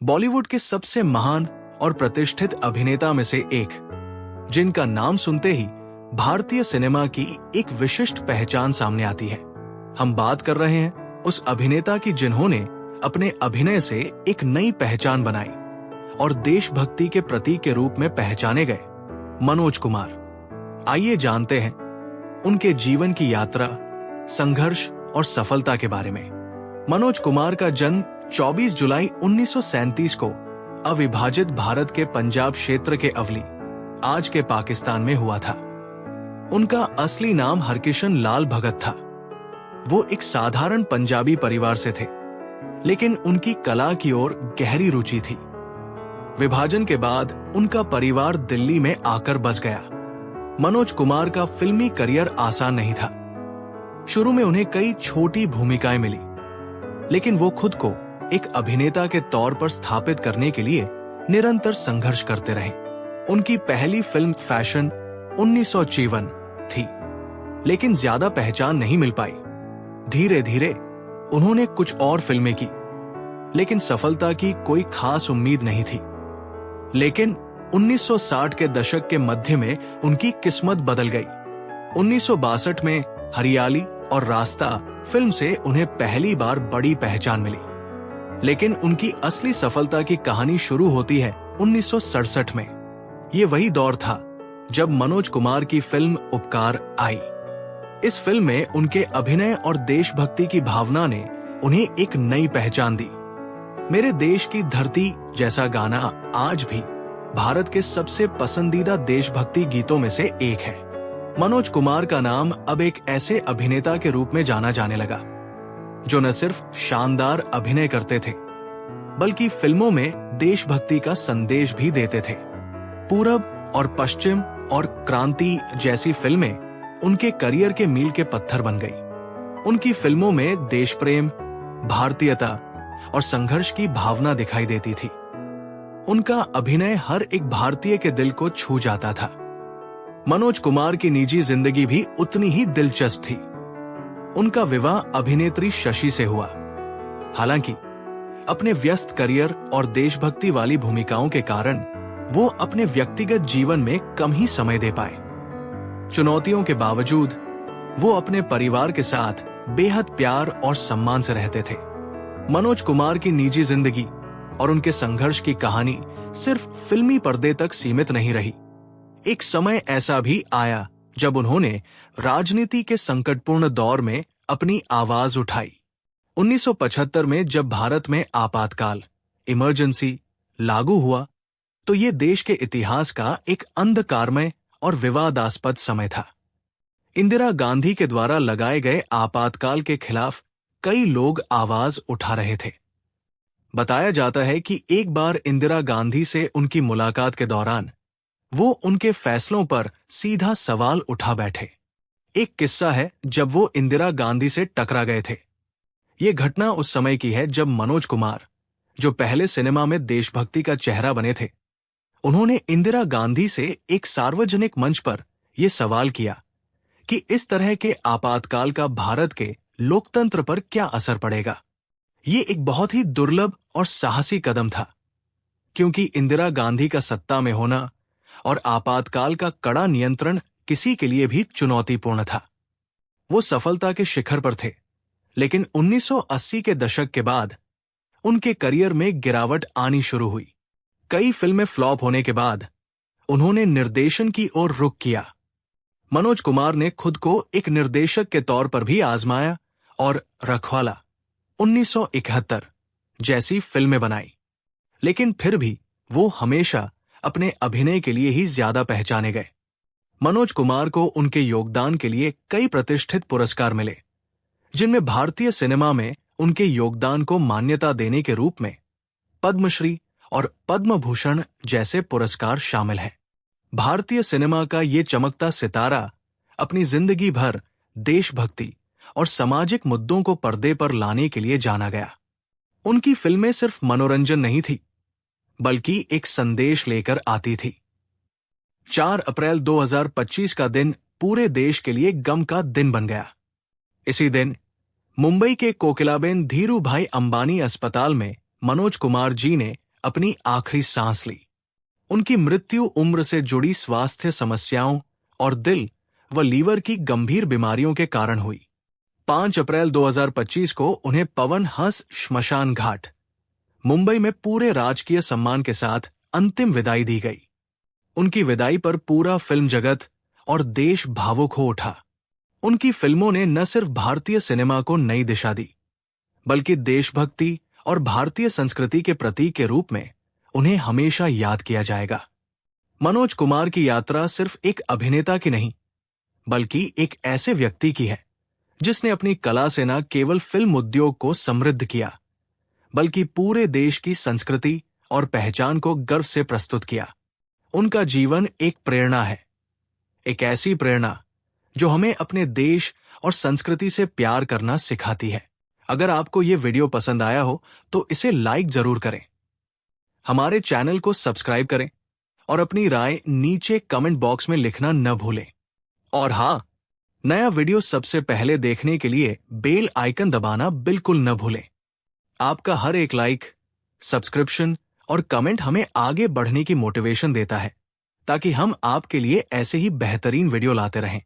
बॉलीवुड के सबसे महान और प्रतिष्ठित अभिनेता में से एक, जिनका नाम सुनते ही भारतीय सिनेमा की एक विशिष्ट पहचान सामने आती है। हम बात कर रहे हैं उस अभिनेता की जिन्होंने अपने अभिनय से एक नई पहचान बनाई और देशभक्ति के प्रतीक के रूप में पहचाने गए, मनोज कुमार। आइए जानते हैं उनके जीवन की यात्रा, संघर्ष और सफलता के बारे में। मनोज कुमार का जन्म 24 जुलाई 1937 को अविभाजित भारत के पंजाब क्षेत्र के अवली, आज के पाकिस्तान में हुआ था। उनका असली नाम हरकिशन लाल भगत था। वो एक साधारण पंजाबी परिवार से थे, लेकिन उनकी कला की ओर गहरी रुचि थी। विभाजन के बाद उनका परिवार दिल्ली में आकर बस गया। मनोज कुमार का फिल्मी करियर आसान नहीं था। शुरू में उन्हें कई छोटी भूमिकाएं मिली, लेकिन वो खुद को एक अभिनेता के तौर पर स्थापित करने के लिए निरंतर संघर्ष करते रहे। उनकी पहली फिल्म फैशन 1954 थी, लेकिन ज्यादा पहचान नहीं मिल पाई। धीरे धीरे उन्होंने कुछ और फिल्में की, लेकिन सफलता की कोई खास उम्मीद नहीं थी। लेकिन 1960 के दशक के मध्य में उनकी किस्मत बदल गई। 1962 में हरियाली और रास्ता फिल्म से उन्हें पहली बार बड़ी पहचान मिली, लेकिन उनकी असली सफलता की कहानी शुरू होती है 1967 में। ये वही दौर था जब मनोज कुमार की फिल्म उपकार आई। इस फिल्म में उनके अभिनय और देशभक्ति की भावना ने उन्हें एक नई पहचान दी। मेरे देश की धरती जैसा गाना आज भी भारत के सबसे पसंदीदा देशभक्ति गीतों में से एक है। मनोज कुमार का नाम अब एक ऐसे अभिनेता के रूप में जाना जाने लगा, जो न सिर्फ शानदार अभिनय करते थे, बल्कि फिल्मों में देशभक्ति का संदेश भी देते थे। पूरब और पश्चिम और क्रांति जैसी फिल्में उनके करियर के मील के पत्थर बन गई। उनकी फिल्मों में देश प्रेम, भारतीयता और संघर्ष की भावना दिखाई देती थी। उनका अभिनय हर एक भारतीय के दिल को छू जाता था। मनोज कुमार की निजी जिंदगी भी उतनी ही दिलचस्प थी। उनका विवाह अभिनेत्री शशि से हुआ। हालांकि अपने व्यस्त करियर और देशभक्ति वाली भूमिकाओं के कारण वो अपने व्यक्तिगत जीवन में कम ही समय दे पाए। चुनौतियों के बावजूद वो अपने परिवार के साथ बेहद प्यार और सम्मान से रहते थे। मनोज कुमार की निजी जिंदगी और उनके संघर्ष की कहानी सिर्फ फिल्मी पर्दे तक सीमित नहीं रही। एक समय ऐसा भी आया जब उन्होंने राजनीति के संकटपूर्ण दौर में अपनी आवाज उठाई। 1975 में जब भारत में आपातकाल इमरजेंसी लागू हुआ, तो ये देश के इतिहास का एक अंधकारमय और विवादास्पद समय था। इंदिरा गांधी के द्वारा लगाए गए आपातकाल के खिलाफ कई लोग आवाज उठा रहे थे। बताया जाता है कि एक बार इंदिरा गांधी से उनकी मुलाकात के दौरान वो उनके फैसलों पर सीधा सवाल उठा बैठे। एक किस्सा है जब वो इंदिरा गांधी से टकरा गए थे। ये घटना उस समय की है जब मनोज कुमार, जो पहले सिनेमा में देशभक्ति का चेहरा बने थे, उन्होंने इंदिरा गांधी से एक सार्वजनिक मंच पर यह सवाल किया कि इस तरह के आपातकाल का भारत के लोकतंत्र पर क्या असर पड़ेगा। ये एक बहुत ही दुर्लभ और साहसी कदम था, क्योंकि इंदिरा गांधी का सत्ता में होना और आपातकाल का कड़ा नियंत्रण किसी के लिए भी चुनौतीपूर्ण था। वो सफलता के शिखर पर थे, लेकिन 1980 के दशक के बाद उनके करियर में गिरावट आनी शुरू हुई। कई फिल्में फ्लॉप होने के बाद उन्होंने निर्देशन की ओर रुख किया। मनोज कुमार ने खुद को एक निर्देशक के तौर पर भी आजमाया और रखवाला 1971 जैसी फिल्में बनाई, लेकिन फिर भी वो हमेशा अपने अभिनय के लिए ही ज्यादा पहचाने गए। मनोज कुमार को उनके योगदान के लिए कई प्रतिष्ठित पुरस्कार मिले, जिनमें भारतीय सिनेमा में उनके योगदान को मान्यता देने के रूप में पद्मश्री और पद्म भूषण जैसे पुरस्कार शामिल हैं। भारतीय सिनेमा का ये चमकता सितारा अपनी जिंदगी भर देशभक्ति और सामाजिक मुद्दों को पर्दे पर लाने के लिए जाना गया। उनकी फिल्में सिर्फ मनोरंजन नहीं थी, बल्कि एक संदेश लेकर आती थी। 4 अप्रैल 2025 का दिन पूरे देश के लिए गम का दिन बन गया। इसी दिन मुंबई के कोकिलाबेन धीरूभाई अंबानी अस्पताल में मनोज कुमार जी ने अपनी आखिरी सांस ली। उनकी मृत्यु उम्र से जुड़ी स्वास्थ्य समस्याओं और दिल व लीवर की गंभीर बीमारियों के कारण हुई। 5 अप्रैल 2025 को उन्हें पवन हंस श्मशान घाट, मुंबई में पूरे राजकीय सम्मान के साथ अंतिम विदाई दी गई। उनकी विदाई पर पूरा फिल्म जगत और देश भावुक हो उठा। उनकी फिल्मों ने न सिर्फ भारतीय सिनेमा को नई दिशा दी, बल्कि देशभक्ति और भारतीय संस्कृति के प्रतीक के रूप में उन्हें हमेशा याद किया जाएगा। मनोज कुमार की यात्रा सिर्फ एक अभिनेता की नहीं, बल्कि एक ऐसे व्यक्ति की है जिसने अपनी कला से न केवल फिल्म उद्योग को समृद्ध किया, बल्कि पूरे देश की संस्कृति और पहचान को गर्व से प्रस्तुत किया। उनका जीवन एक प्रेरणा है, एक ऐसी प्रेरणा जो हमें अपने देश और संस्कृति से प्यार करना सिखाती है। अगर आपको ये वीडियो पसंद आया हो तो इसे लाइक जरूर करें, हमारे चैनल को सब्सक्राइब करें और अपनी राय नीचे कमेंट बॉक्स में लिखना न भूलें। और हाँ, नया वीडियो सबसे पहले देखने के लिए बेल आइकन दबाना बिल्कुल न भूलें। आपका हर एक लाइक, सब्सक्रिप्शन और कमेंट हमें आगे बढ़ने की मोटिवेशन देता है, ताकि हम आपके लिए ऐसे ही बेहतरीन वीडियो लाते रहें।